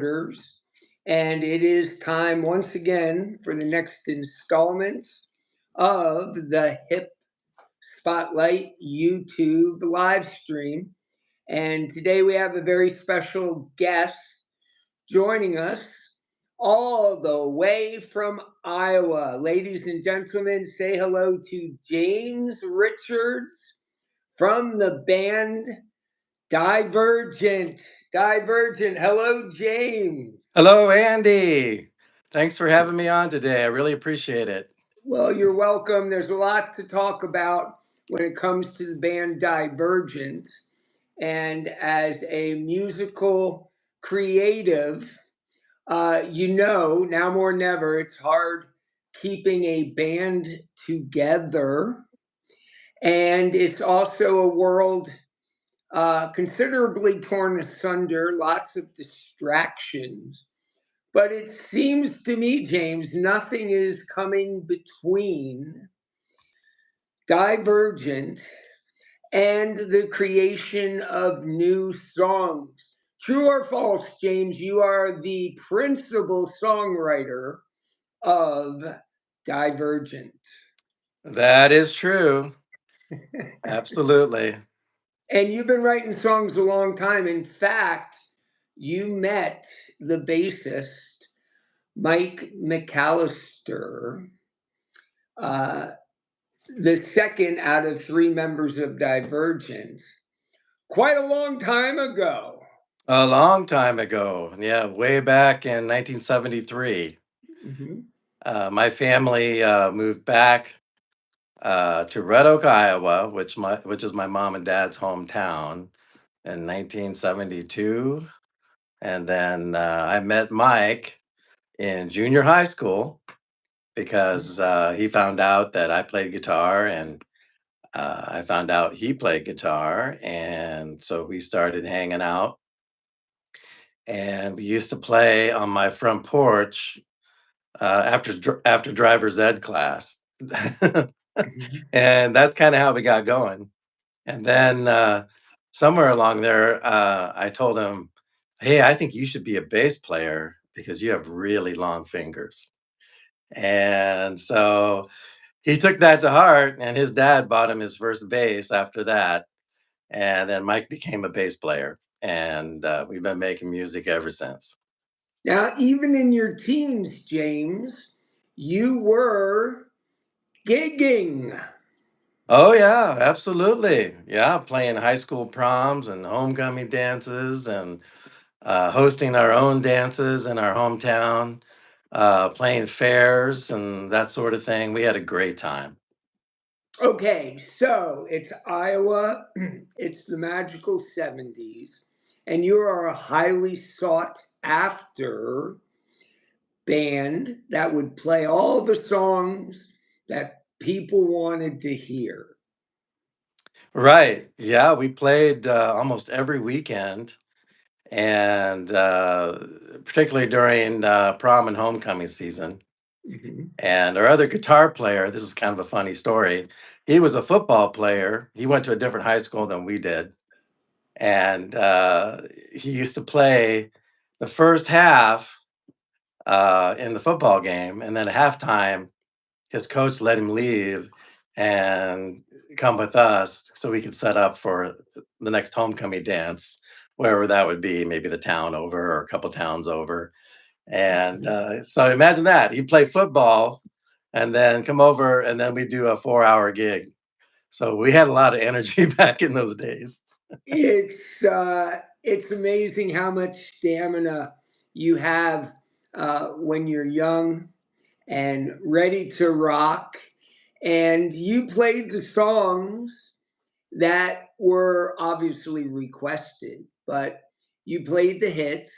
and it is time once again for the next installment of the Hip Spotlight YouTube live stream. And today we have a very special guest joining us all the way from Iowa. Ladies and gentlemen, say hello to James Richards from the band Divergent. Divergent. Hello, James. Hello, Andy. Thanks for having me on today. I really appreciate it. Well, you're welcome. There's a lot to talk about when it comes to the band Divergent. And as a musical creative, now more than ever, it's hard keeping a band together. And it's also a world considerably torn asunder, lots of distractions. But it seems to me, James, nothing is coming between Divergent and the creation of new songs. True or false, James, you are the principal songwriter of Divergent. That is true. Absolutely. And you've been writing songs a long time. In fact, you met the bassist, Mike McAlister, the second out of three members of Divergent, quite a long time ago. A long time ago. Yeah, way back in 1973. My family moved back to Red Oak, Iowa, which is my mom and dad's hometown, in 1972. And then I met Mike in junior high school because he found out that I played guitar, and I found out he played guitar. And so we started hanging out. And we used to play on my front porch after driver's ed class. And that's kind of how we got going. And then somewhere along there, I told him, "Hey, I think you should be a bass player because you have really long fingers." And so he took that to heart, and his dad bought him his first bass after that. And then Mike became a bass player, and we've been making music ever since. Now, even in your teens, James, you were gigging. Oh yeah, absolutely. Yeah, playing high school proms and homecoming dances, and hosting our own dances in our hometown, playing fairs and that sort of thing. We had a great time. Okay, so it's Iowa, it's the magical 70s, and you are a highly sought after band that would play all the songs that people wanted to hear. Right. Yeah, we played almost every weekend, and particularly during prom and homecoming season. And our other guitar player, this is kind of a funny story. He was a football player. He went to a different high school than we did. And he used to play the first half in the football game. And then at halftime, his coach let him leave and come with us so we could set up for the next homecoming dance, wherever that would be, maybe the town over or a couple towns over. And so imagine that he'd play football and then come over, and then we do a 4-hour gig. So we had a lot of energy back in those days. It's amazing how much stamina you have when you're young and ready to rock. And you played the songs that were obviously requested, but you played the hits.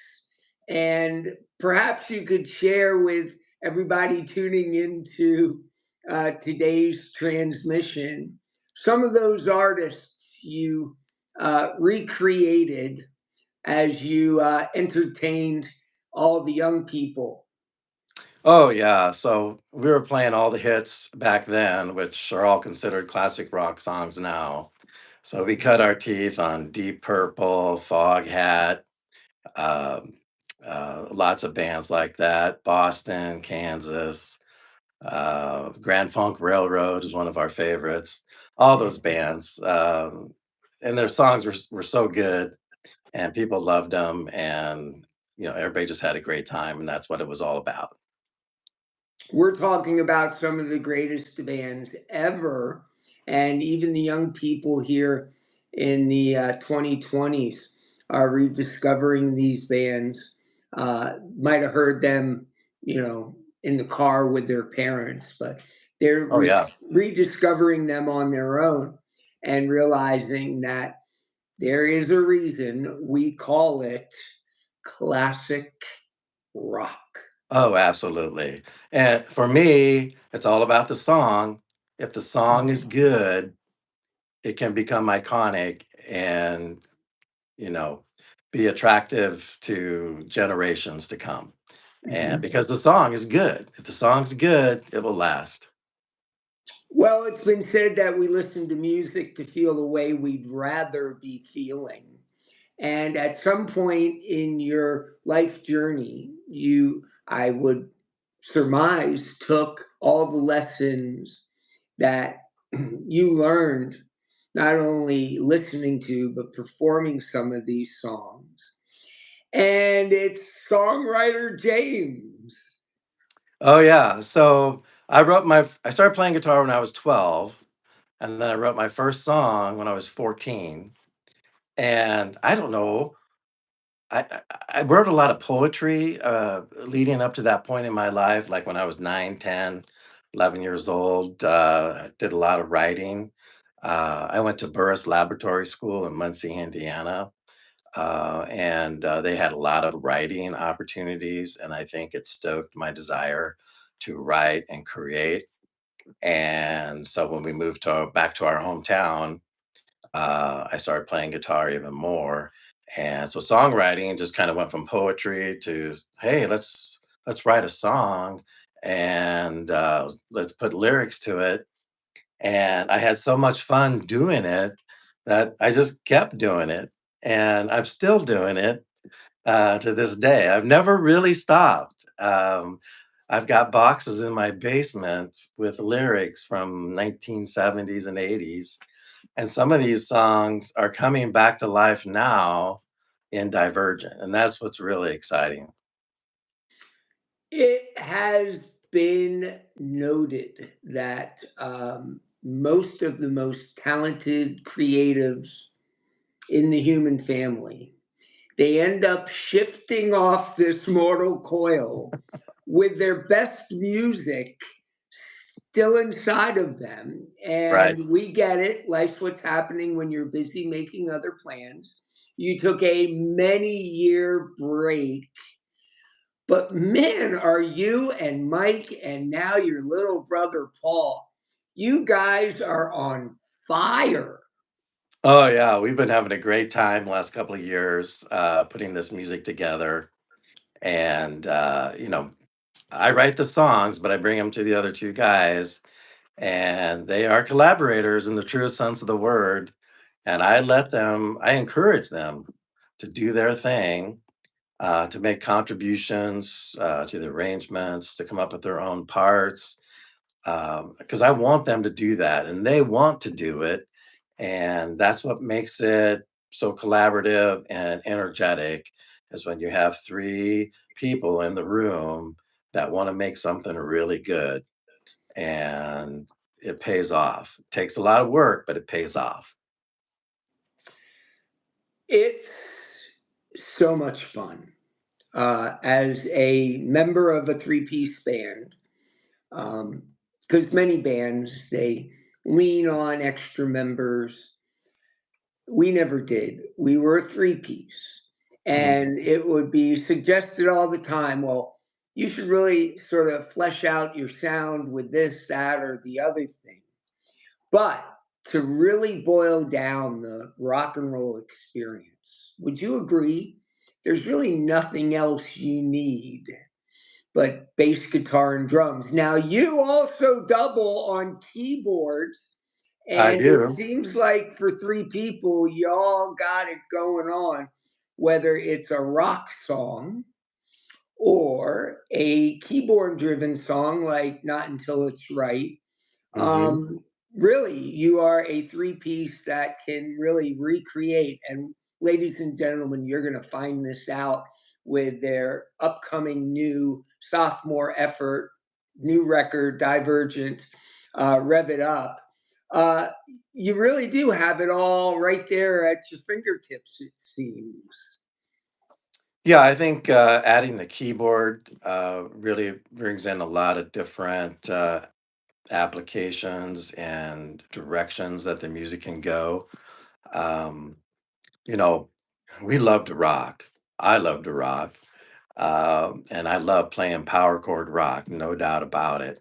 And perhaps you could share with everybody tuning into today's transmission some of those artists you recreated as you entertained all the young people. Oh yeah, so we were playing all the hits back then, which are all considered classic rock songs now. So we cut our teeth on Deep Purple, Foghat, um, Lots of bands like that. Boston, Kansas, Grand Funk Railroad is one of our favorites. All those bands, and their songs were so good, and people loved them, and everybody just had a great time, and that's what it was all about. We're talking about some of the greatest bands ever, and even the young people here in the 2020s are rediscovering these bands. Might have heard them, in the car with their parents, but they're Oh yeah. rediscovering them on their own and realizing that there is a reason we call it classic rock. Oh, absolutely. And for me, it's all about the song. If the song is good, it can become iconic and, you know, be attractive to generations to come. And Mhm. because the song is good. If the song's good, it will last. Well, it's been said that we listen to music to feel the way we'd rather be feeling. And at some point in your life journey, I would surmise, took all the lessons that you learned, not only listening to, but performing some of these songs. And it's songwriter James. Oh yeah. So I started playing guitar when I was 12, and then I wrote my first song when I was 14. And I don't know, I wrote a lot of poetry leading up to that point in my life, like when I was 9, 10, 11 years old. I did a lot of writing. I went to Burris Laboratory School in Muncie, Indiana, and they had a lot of writing opportunities, and I think it stoked my desire to write and create. And so when we moved back to our hometown, I started playing guitar even more. And so songwriting just kind of went from poetry to, hey, let's write a song and let's put lyrics to it. And I had so much fun doing it that I just kept doing it, and I'm still doing it to this day. I've never really stopped. I've got boxes in my basement with lyrics from 1970s and 80s, and some of these songs are coming back to life now in Divergent, and that's what's really exciting. It has been noted that most of the most talented creatives in the human family, they end up shifting off this mortal coil with their best music still inside of them. Right. And we get it. Life's what's happening when you're busy making other plans. You took a many-year break, but man, are you and Mike and now your little brother Paul, you guys are on fire. Oh yeah, we've been having a great time the last couple of years putting this music together, and I write the songs, but I bring them to the other two guys, and they are collaborators in the truest sense of the word. And I encourage them to do their thing, to make contributions to the arrangements, to come up with their own parts, because I want them to do that, and they want to do it, and that's what makes it so collaborative and energetic. Is when you have three people in the room that want to make something really good, and it pays off. It takes a lot of work, but it pays off. It's so much fun. As a member of a three-piece band, because many bands, they lean on extra members. We never did. We were a three-piece. Mhm. And it would be suggested all the time, well, you should really sort of flesh out your sound with this, that, or the other thing. But to really boil down the rock and roll experience, would you agree? There's really nothing else you need but bass guitar and drums. Now, you also double on keyboards, I and it do. seems like for three people, y'all got it going on, whether it's a rock song. or a keyboard driven song like Not Until It's Right. Hmm. Really, you are a three piece that can really recreate. And ladies and gentlemen, you're going to find this out with their upcoming new sophomore effort, new record, Divergent, Rev It Up. Uh, you really do have it all right there at your fingertips, it seems. Yeah, I think adding the keyboard really brings in a lot of different applications and directions that the music can go. Um, you know, we love to rock. I love to rock. And I love playing power chord rock, no doubt about it.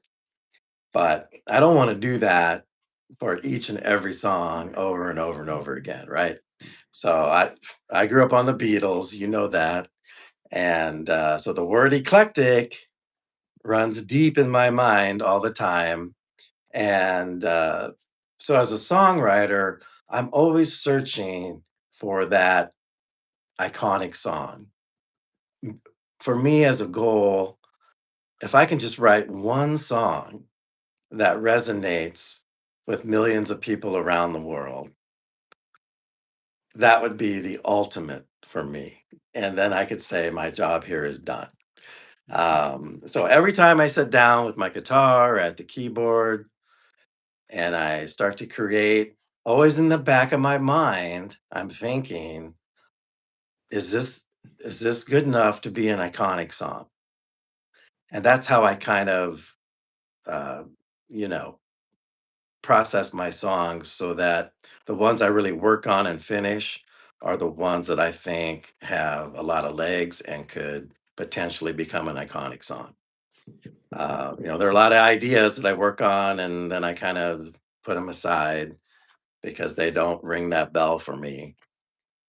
But I don't want to do that for each and every song over and over and over again, right? So I grew up on the Beatles, you know that, and so the word eclectic runs deep in my mind all the time. And so as a songwriter, I'm always searching for that iconic song. For me, as a goal, if I can just write one song that resonates with millions of people around the world, that would be the ultimate for me. And then I could say my job here is done. So every time I sit down with my guitar at the keyboard and I start to create, always in the back of my mind, I'm thinking, is this is this good enough to be an iconic song? And that's how I kind of uh, you know process my songs so that the ones I really work on and finish are the ones that I think have a lot of legs and could potentially become an iconic song. There are a lot of ideas that I work on and then I kind of put them aside because they don't ring that bell for me.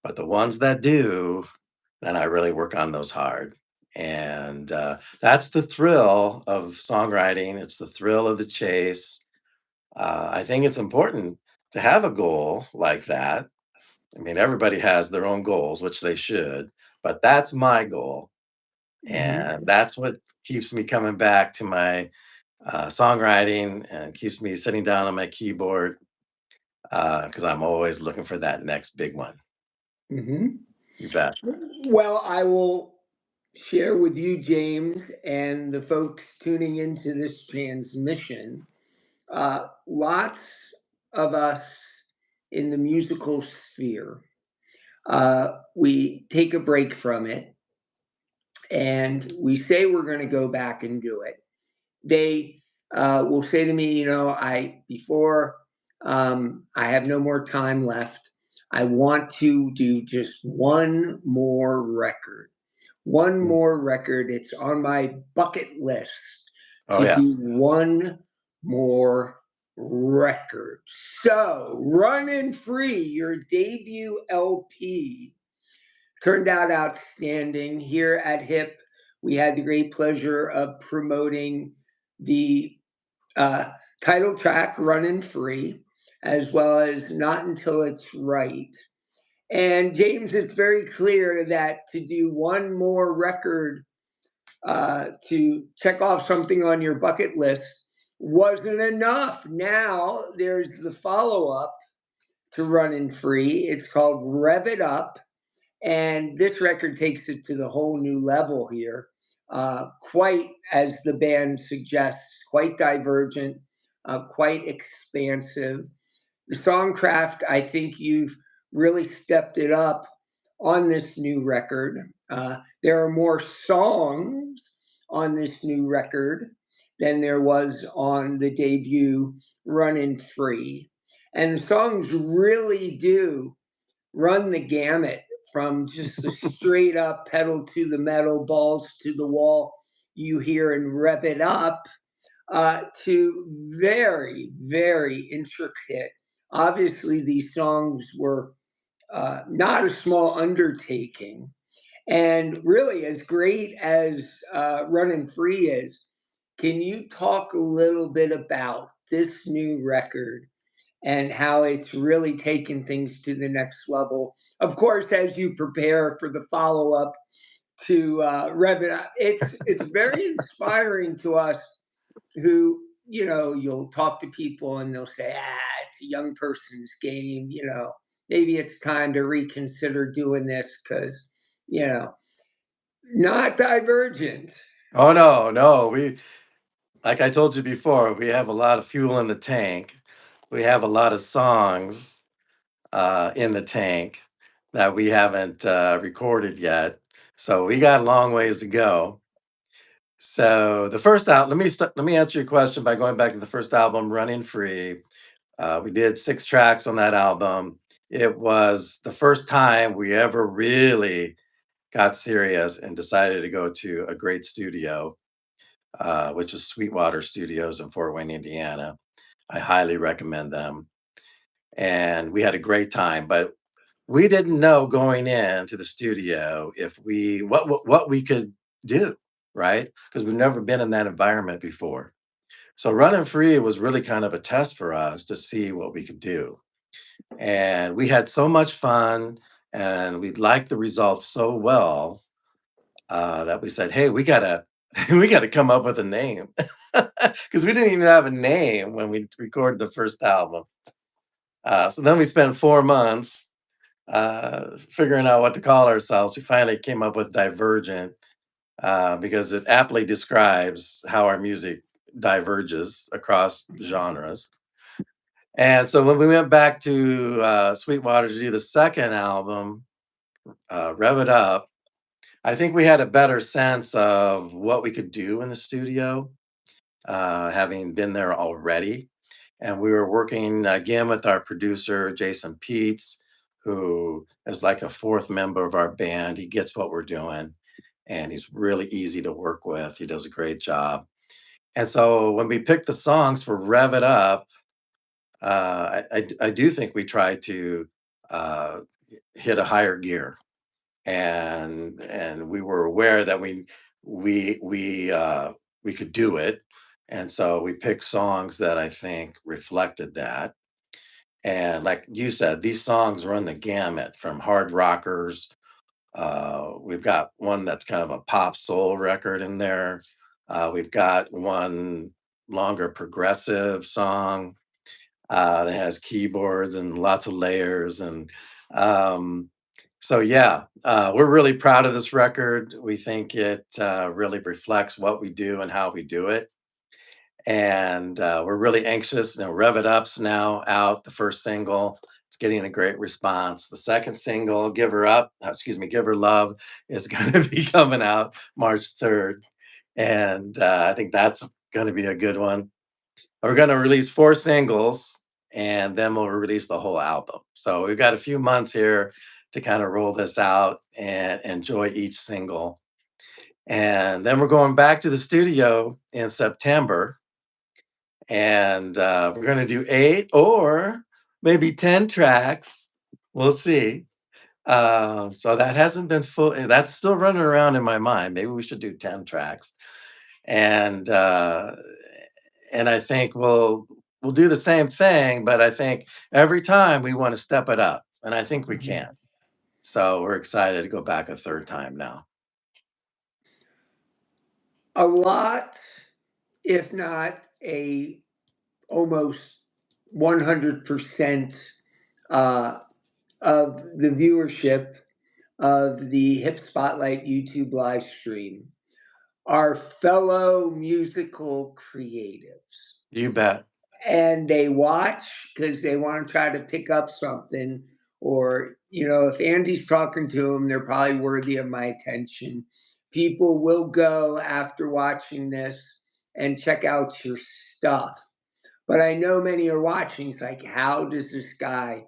But the ones that do, then I really work on those hard. And that's the thrill of songwriting. It's the thrill of the chase. I think it's important to have a goal like that. I mean, everybody has their own goals, which they should, but that's my goal. Mhm. And that's what keeps me coming back to my songwriting and keeps me sitting down on my keyboard because I'm always looking for that next big one. Mhm. You bet. Well, I will share with you, James, and the folks tuning into this transmission. Lots of us in the musical sphere, we take a break from it and we say we're going to go back and do it. They will say to me, before I have no more time left, I want to do just one more record. One Mm. more record. It's on my bucket list Oh, to yeah. do one more record. So, Running Free, your debut LP, turned out outstanding. Here at HIP, we had the great pleasure of promoting the uh, title track, Running Free, as well as Not Until It's Right. And James, it's very clear that to do one more record to check off something on your bucket list wasn't enough. Now there's the follow up to Running Free. It's called Rev It Up. And this record takes it to the whole new level here. Quite, as the band suggests, quite divergent, quite expansive. The songcraft, I think you've really stepped it up on this new record. There are more songs on this new record than there was on the debut Running Free. And the songs really do run the gamut from just the straight up pedal to the metal, balls to the wall you hear and Rev It Up to very, very intricate. Obviously, these songs were not a small undertaking. And really, as great as Running Free is, can you talk a little bit about this new record and how it's really taken things to the next level? Of course, as you prepare for the follow up to Rev It Up. It's very inspiring to us who, you'll talk to people and they'll say, it's a young person's game, maybe it's time to reconsider doing this because, not Divergent. Oh no, we, like I told you before, we have a lot of fuel in the tank. We have a lot of songs in the tank that we haven't recorded yet. So we got a long ways to go. So the first album, let me answer your question by going back to the first album, Running Free. We did 6 tracks on that album. It was the first time we ever really got serious and decided to go to a great studio, which is Sweetwater Studios in Fort Wayne, Indiana. I highly recommend them. And we had a great time, but we didn't know going into the studio if we what we could do, right? Because we've never been in that environment before. So Running Free was really kind of a test for us to see what we could do. And we had so much fun and we liked the results so well that we said, hey, we gotta we gotta come up with a name. Because we didn't even have a name when we recorded the first album. So then we spent 4 months figuring out what to call ourselves. We finally came up with Divergent because it aptly describes how our music diverges across genres. And so when we went back to Sweetwater to do the second album, Rev It Up, I think we had a better sense of what we could do in the studio, having been there already. And we were working again with our producer, Jason Peets, who is like a fourth member of our band. He gets what we're doing and he's really easy to work with. He does a great job. And so when we picked the songs for Rev It Up, I do think we tried to uh, hit a higher gear, and we were aware that we we uh, we could do it, and so we picked songs that I think reflected that. And like you said, these songs run the gamut from hard rockers. We've got one that's kind of a pop soul record in there. We've got one longer progressive song that has keyboards and lots of layers. And um, so, yeah, we're really proud of this record. We think it really reflects what we do and how we do it. And we're really anxious. Rev It Up's now out, the first single. It's getting a great response. The second single, Give Her Love, is going to be coming out March 3rd. And I think that's going to be a good one. We're going to release 4 singles and then we'll release the whole album. So we've got a few months here to kind of roll this out and enjoy each single. And then we're going back to the studio in September and we're going to do 8 or maybe 10 tracks. We'll see. So that hasn't been full. That's still running around in my mind. Maybe we should do 10 tracks. And I think we'll do the same thing, but I think every time we want to step it up, and I think we can. So we're excited to go back a third time now. A lot, if not almost 100% of the viewership of the Hip Spotlight YouTube live stream are fellow musical creatives. You bet. And they watch because they want to try to pick up something. Or, if Andy's talking to them, they're probably worthy of my attention. People will go after watching this and check out your stuff. But I know many are watching. It's like, how does this guy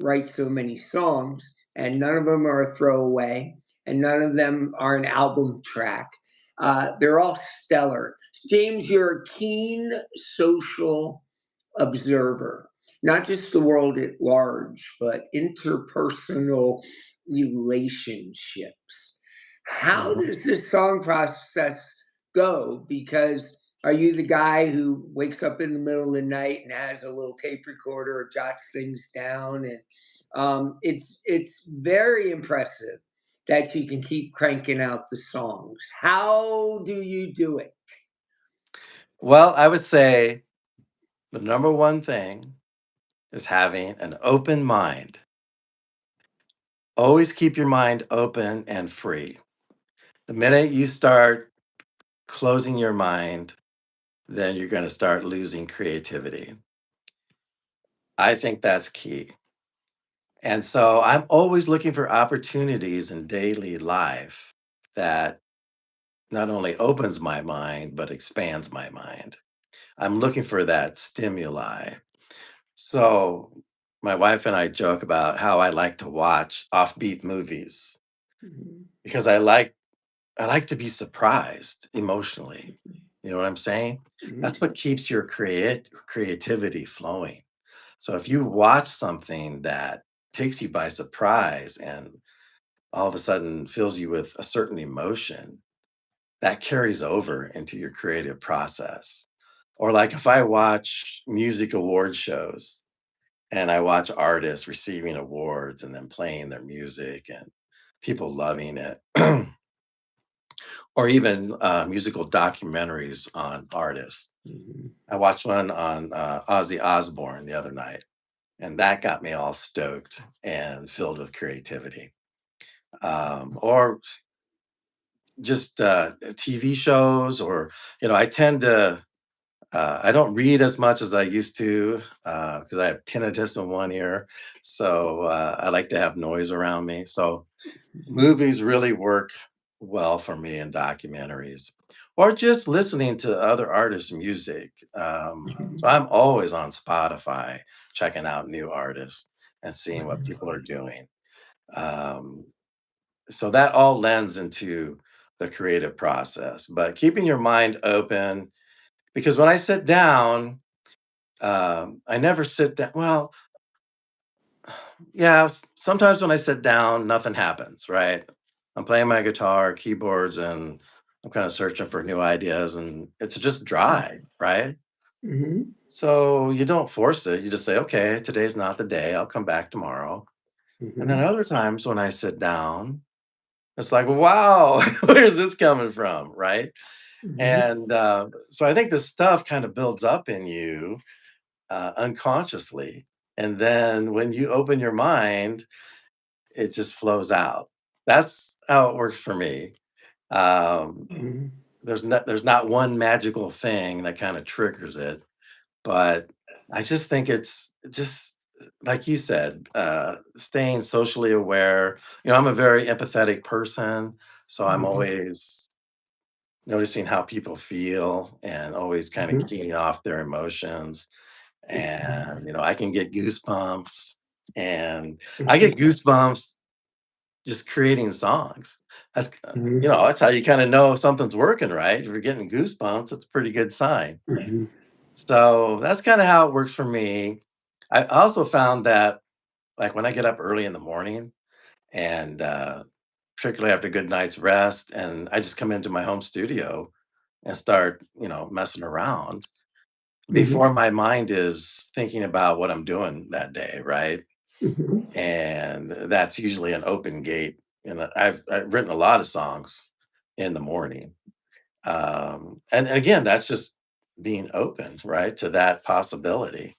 write so many songs? And none of them are a throwaway, and none of them are an album track. They're all stellar. James, you're a keen social observer, not just the world at large, but interpersonal relationships. How does this song process go? Because are you the guy who wakes up in the middle of the night and has a little tape recorder or jots things down? And it's very impressive that you can keep cranking out the songs? How do you do it? Well, I would say the number one thing is having an open mind. Always keep your mind open and free. The minute you start closing your mind, then you're going to start losing creativity. I think that's key. And so I'm always looking for opportunities in daily life that not only opens my mind, but expands my mind. I'm looking for that stimuli. So my wife and I joke about how I like to watch offbeat movies Mhm. because I like to be surprised emotionally. You know what I'm saying? That's Mhm. what keeps your creativity flowing. So if you watch something that takes you by surprise and all of a sudden fills you with a certain emotion, that carries over into your creative process. Or like if I watch music award shows and I watch artists receiving awards and then playing their music and people loving it, or even musical documentaries on artists. Mhm. I watched one on Ozzy Osbourne the other night, and that got me all stoked and filled with creativity. Or just TV shows, or I tend to. I don't read as much as I used to because I have tinnitus in one ear, so I like to have noise around me. So movies really work well for me in documentaries, or just listening to other artists' music. So Mhm. I'm always on Spotify checking out new artists and seeing what people are doing. Um, so that all lends into the creative process, but keeping your mind open, because when I sit down, I never sit down. Well, yeah, sometimes when I sit down, nothing happens, right? I'm playing my guitar, keyboards, and I'm kind of searching for new ideas, and it's just dry, right? Mhm. So you don't force it. You just say, okay, today's not the day. I'll come back tomorrow. And then Mhm. other times when I sit down, it's like, wow, where's this coming from, right? Mhm. And so I think this stuff kind of builds up in you unconsciously. And then when you open your mind, it just flows out. That's how it works for me. Um, Mhm. there's not one magical thing that kind of triggers it, but I just think it's just like you said, staying socially aware. I'm a very empathetic person, so I'm Mhm. always noticing how people feel and always kind of Mhm. keying off their emotions. And I can get goosebumps, and I get goosebumps just creating songs. That's Mhm. that's how you kind of know something's working, right? If you're getting goosebumps, it's a pretty good sign. Mhm. So that's kind of how it works for me. I also found that, like, when I get up early in the morning and particularly after a good night's rest, and I just come into my home studio and start messing around Mhm. before my mind is thinking about what I'm doing that day, right? Mhm. And that's usually an open gate. And I've written a lot of songs in the morning, and again, that's just being open, right, to that possibility.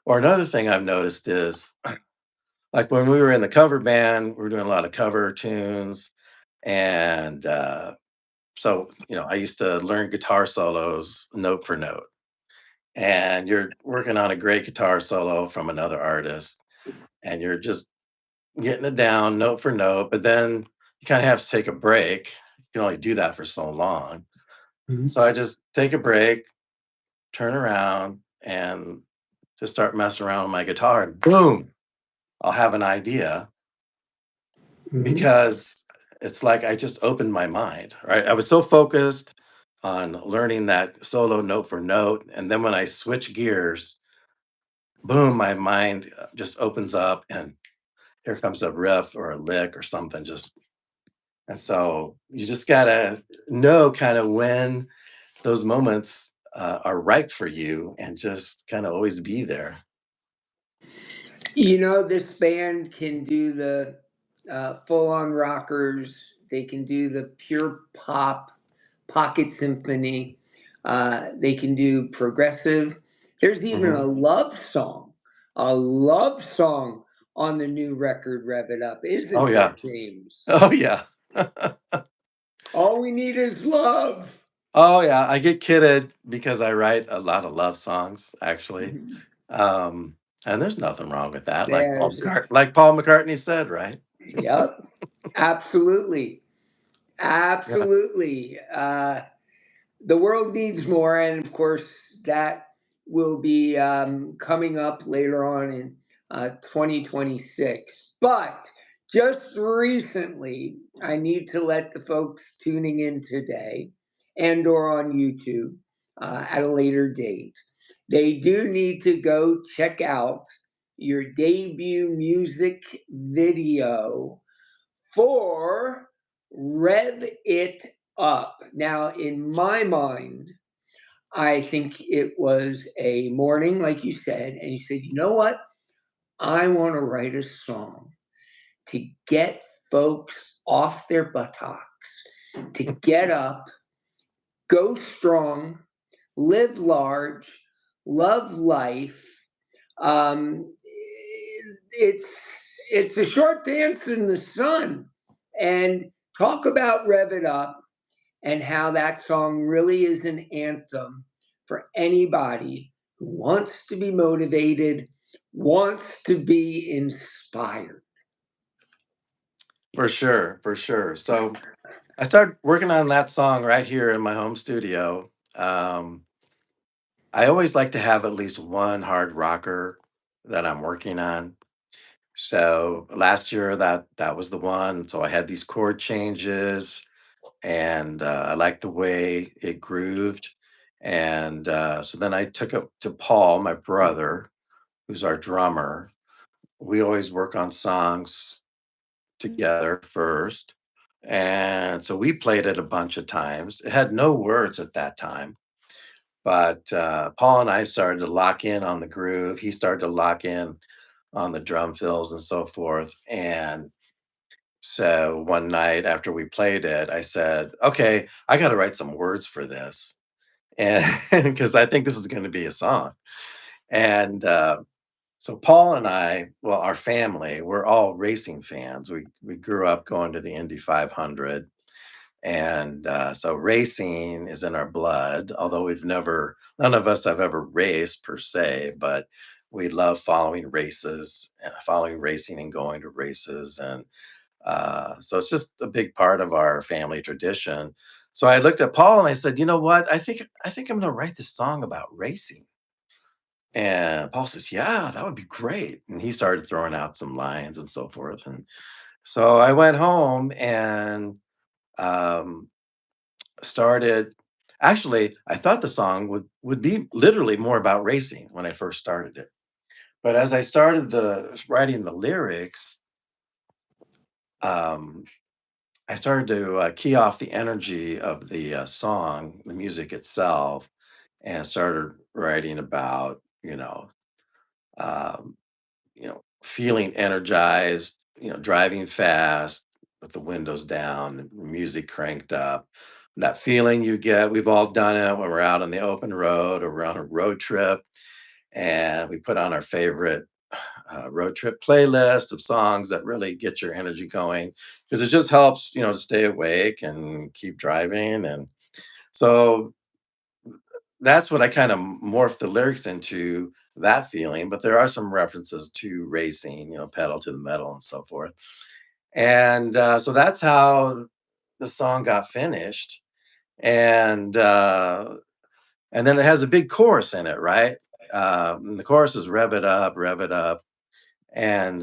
Or another thing I've noticed is, like, when we were in the cover band, we were doing a lot of cover tunes, and so I used to learn guitar solos note for note. And you're working on a great guitar solo from another artist, and you're just getting it down note for note, but then you kind of have to take a break. You can only do that for so long. Mhm. So I just take a break, turn around, and just start messing around with my guitar, and boom, I'll have an idea, Mhm. because it's like I just opened my mind, right? I was so focused on learning that solo note for note. And then when I switch gears, boom, my mind just opens up, and here comes a riff or a lick or something. And so you just gotta know kind of when those moments are right for you, and just kind of always be there. This band can do the full-on rockers. They can do the pure pop, pocket symphony. They can do progressive. There's even Hmm. a love song on the new record, Rev It Up, Oh isn't there, yeah. James? Oh yeah. All we need is love. Oh yeah. I get kidded because I write a lot of love songs, actually. Um, and there's nothing wrong with that, There's, Like Paul McCartney said, right? yep, absolutely, Yeah. absolutely. The world needs more, and of course, that will be coming up later on in 2026. But just recently, I need to let the folks tuning in today and/or on YouTube at a later date. They do need to go check out your debut music video for Rev It Up. Now, in my mind, I think it was a morning, like you said, and you said, you know what? I want to write a song to get folks off their buttocks, to get up, go strong, live large, love life. Um, it's it's a short dance in the sun, and talk about Rev It Up and how that song really is an anthem for anybody who wants to be motivated, wants to be inspired. For sure, for sure. So I started working on that song right here in my home studio. I always like to have at least one hard rocker that I'm working on. So last year that was the one. So I had these chord changes, and I liked the way it grooved. And so then I took it to Paul, my brother, who's our drummer. We always work on songs together first. And so we played it a bunch of times. It had no words at that time, but Paul and I started to lock in on the groove. He started to lock in on the drum fills and so forth. And so one night after we played it, I said, okay, I got to write some words for this. And because I think this is going to be a song. And so Paul and I, well, our family, we're all racing fans. We grew up going to the Indy 500, and so racing is in our blood. Although none of us have ever raced per se, but we love following races, following racing, and going to races, and so it's just a big part of our family tradition. So I looked at Paul and I said, you know what? I think I'm going to write this song about racing. And Paul says, "Yeah, that would be great." And he started throwing out some lines and so forth. And so I went home and um, started. Actually, I thought the song would be literally more about racing when I first started it. But as I started the writing the lyrics, um, I started to key off the energy of the song, the music itself, and started writing about um, feeling energized, driving fast with the windows down, the music cranked up. That feeling you get, we've all done it when we're out on the open road or we're on a road trip and we put on our favorite road trip playlist of songs that really get your energy going because it just helps, to stay awake and keep driving. And so that's what I kind of morphed the lyrics into, that feeling. But there are some references to racing, pedal to the metal and so forth. And so that's how the song got finished. And and then it has a big chorus in it, right? And the chorus is rev it up, rev it up. And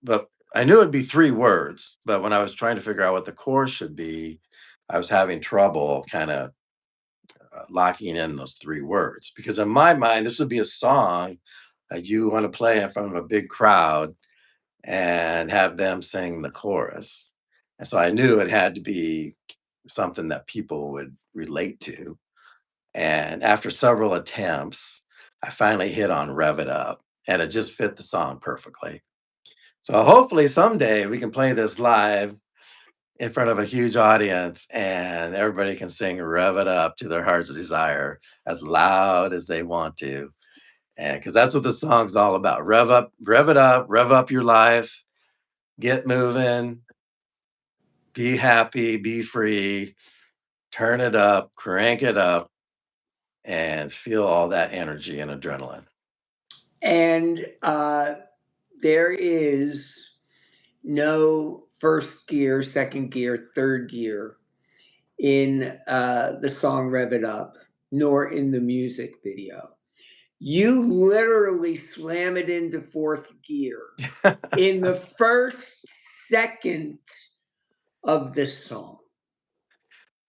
but I knew it'd be three words. But when I was trying to figure out what the chorus should be, I was having trouble kind of locking in those three words because in my mind this would be a song that you want to play in front of a big crowd and have them sing the chorus, and so I knew it had to be something that people would relate to. And after several attempts I finally hit on rev it up, and it just fit the song perfectly. So hopefully someday we can play this live in front of a huge audience and everybody can sing Rev It Up to their heart's desire as loud as they want to. And because that's what the song's all about. Rev up, rev it up, rev up your life, get moving, be happy, be free, turn it up, crank it up, and feel all that energy and adrenaline. And there is no first gear, second gear, third gear in the song Rev It Up, nor in the music video. You literally slam it into fourth gear in the first second of this song.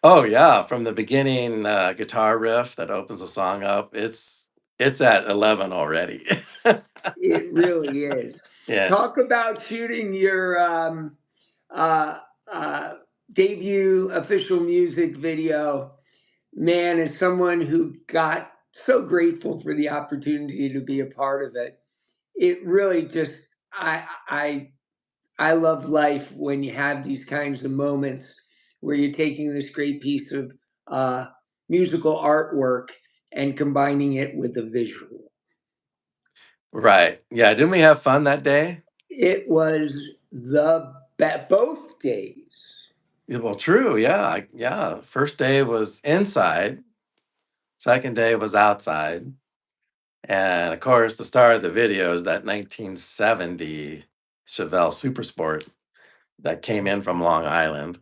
Oh yeah, from the beginning guitar riff that opens the song up, it's at 11 already. It really is. Yeah. Talk about shooting your uh, uh, debut official music video. Man, as someone who got so grateful for the opportunity to be a part of it, it really just I love life when you have these kinds of moments where you're taking this great piece of uh, musical artwork and combining it with a visual. Right. Yeah, didn't we have fun that day? It was the both days. Yeah, well, true. Yeah. Yeah. First day was inside. Second day was outside. And of course, the star of the video is that 1970 Chevelle Supersport that came in from Long Island.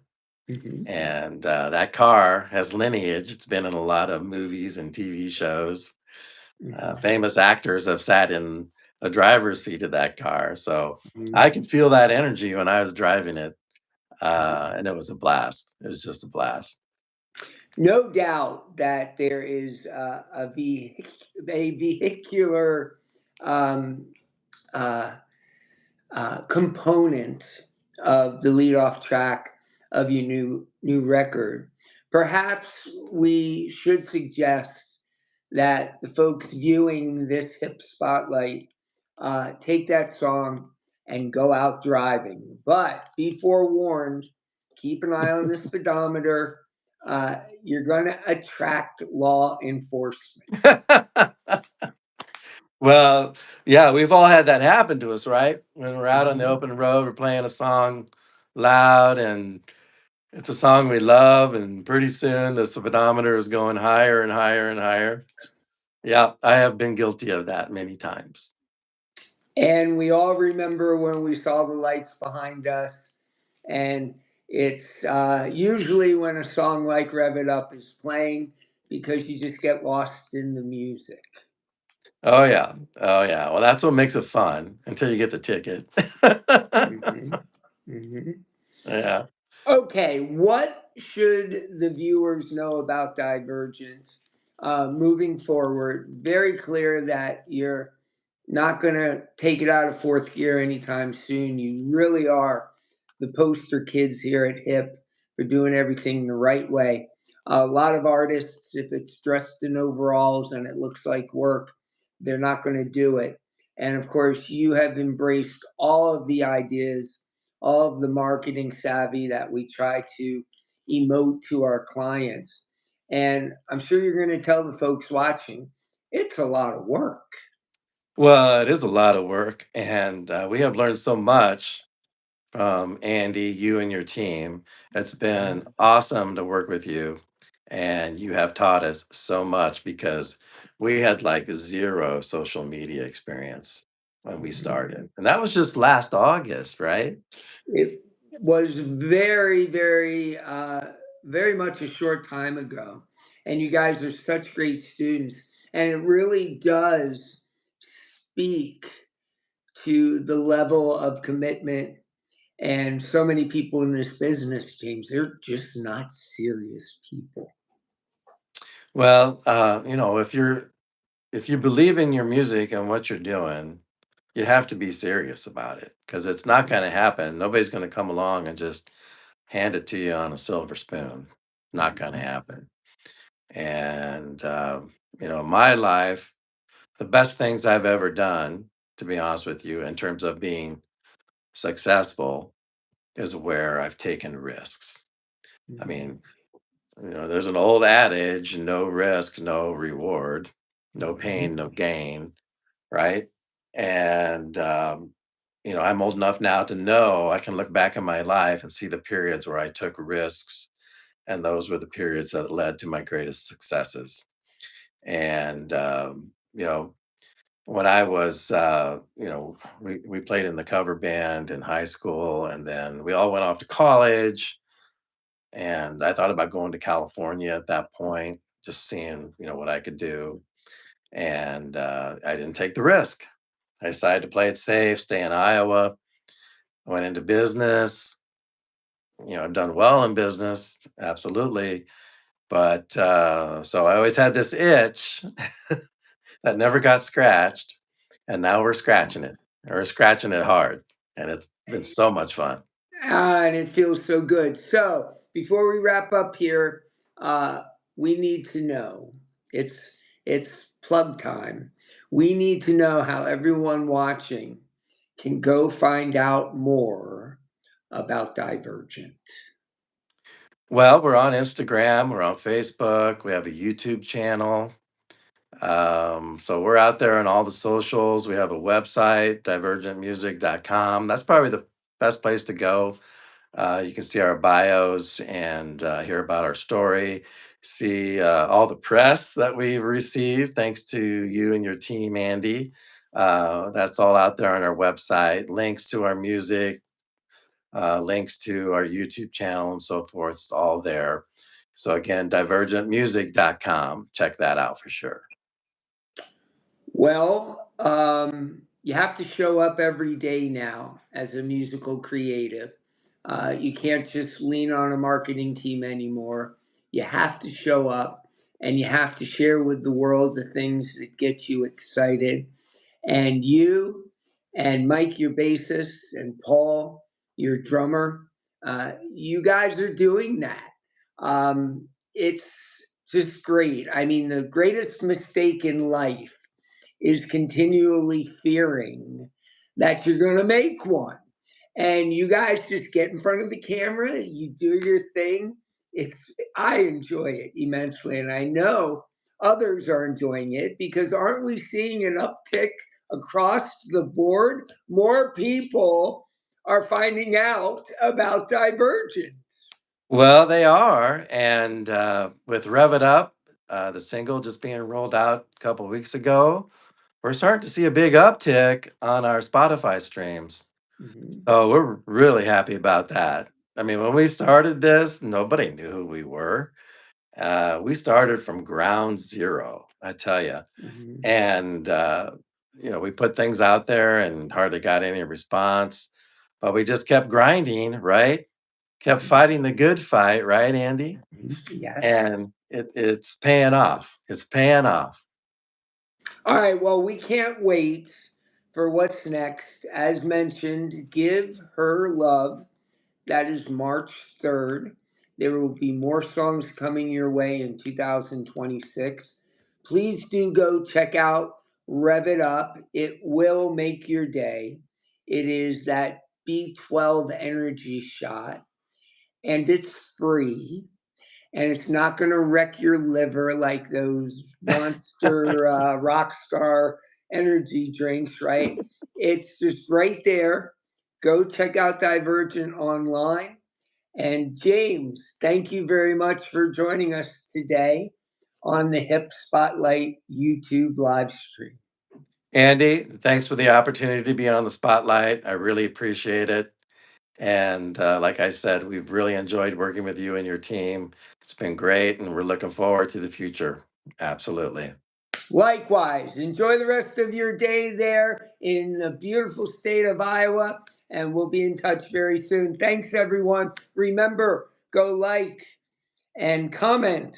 Mhm. And that car has lineage. It's been in a lot of movies and TV shows. Mhm. Famous actors have sat in the driver's seat of that car. So Mhm. I could feel that energy when I was driving it. And it was a blast. It was just a blast. No doubt that there is a vehicular um, uh, component of the leadoff track of your new record. Perhaps we should suggest that the folks viewing this hip spotlight take that song and go out driving. But be forewarned, keep an eye on the speedometer. You're going to attract law enforcement. Well, yeah, we've all had that happen to us, right? When we're out on the open road, we're playing a song loud and it's a song we love, and pretty soon the speedometer is going higher and higher and higher. Yeah, I have been guilty of that many times. And we all remember when we saw the lights behind us. And it's usually when a song like Rev It Up is playing because you just get lost in the music. Oh yeah. Oh yeah. Well, that's what makes it fun until you get the ticket. Mhm. Mhm. Yeah. Okay, what should the viewers know about Divergent moving forward? Very clear that you're not going to take it out of fourth gear anytime soon. You really are the poster kids here at HIP for doing everything the right way. A lot of artists, if it's dressed in overalls and it looks like work, they're not going to do it. And of course, you have embraced all of the ideas, all of the marketing savvy that we try to emote to our clients. And I'm sure you're going to tell the folks watching, it's a lot of work. Well, it is a lot of work, and we have learned so much from Andy, you and your team. It's been awesome to work with you, and you have taught us so much because we had like zero social media experience when we started, and that was just last August, right? It was very much a short time ago. And you guys are such great students. And it really does speak to the level of commitment. And so many people in this business, James, they're just not serious people. Well, if you believe in your music and what you're doing, you have to be serious about it because it's not going to happen. Nobody's going to come along and just hand it to you on a silver spoon. Not going to happen. And my life, the best things I've ever done, to be honest with you, in terms of being successful is where I've taken risks. I mean, there's an old adage, no risk, no reward, no pain, no gain, right? And, I'm old enough now to know I can look back in my life and see the periods where I took risks. And those were the periods that led to my greatest successes. And, when I was, we played in the cover band in high school, and then we all went off to college. And I thought about going to California at that point, just seeing, what I could do. And I didn't take the risk. I decided to play it safe, stay in Iowa. I went into business. I've done well in business, absolutely. But so I always had this itch that never got scratched. And now we're scratching it. We're scratching it hard. And it's been so much fun. And it feels so good. So before we wrap up here, uh, we need to know it's plug time. We need to know how everyone watching can go find out more about Divergent. Well, we're on Instagram, we're on Facebook, we have a YouTube channel. So we're out there on all the socials. We have a website, divergentmusic.com. That's probably the best place to go. You can see our bios and hear about our story, see all the press that we've received, thanks to you and your team, Andy. That's all out there on our website. Links to our music, links to our YouTube channel, and so forth. It's all there. So, again, divergentmusic.com. Check that out for sure. Well, you have to show up every day now as a musical creative. You can't just lean on a marketing team anymore. You have to show up and you have to share with the world the things that get you excited. And you and Mike, your bassist, and Paul, your drummer, you guys are doing that. It's just great. I mean, the greatest mistake in life is continually fearing that you're going to make one. And you guys just get in front of the camera, you do your thing. I enjoy it immensely, and I know others are enjoying it, because aren't we seeing an uptick across the board? More people are finding out about Divergent. Well, they are. And with Rev It Up, the single just being rolled out a couple weeks ago, we're starting to see a big uptick on our Spotify streams. So we're really happy about that. I mean, when we started this, nobody knew who we were. We started from ground zero, I tell you. And, we put things out there and hardly got any response, but we just kept grinding, right? Kept fighting the good fight, right, Andy? Yes. And it's paying off. It's paying off. All right, well, we can't wait for what's next. As mentioned, Give Her Love. That is March 3rd. There will be more songs coming your way in 2026. Please do go check out Rev It Up. It will make your day. It is that B12 energy shot, and it's free. And it's not going to wreck your liver like those monster rock star energy drinks, right? It's just right there. Go check out Divergent online. And James, thank you very much for joining us today on the Hip Spotlight YouTube live stream. Andy, thanks for the opportunity to be on the spotlight. I really appreciate it. And like I said, we've really enjoyed working with you and your team. It's been great, and we're looking forward to the future. Absolutely. Likewise, enjoy the rest of your day there in the beautiful state of Iowa, and we'll be in touch very soon. Thanks, everyone. Remember, go like and comment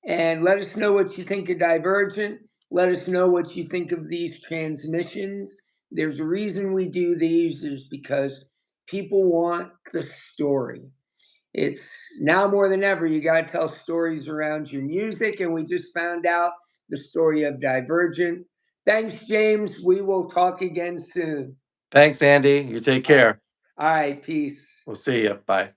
and let us know what you think of Divergent. Let us know what you think of these transmissions. There's a reason we do these, is because people want the story. It's now more than ever, you got to tell stories around your music, and we just found out the story of Divergent. Thanks, James. We will talk again soon. Thanks, Andy. You take care. All right, peace. We'll see you. Bye.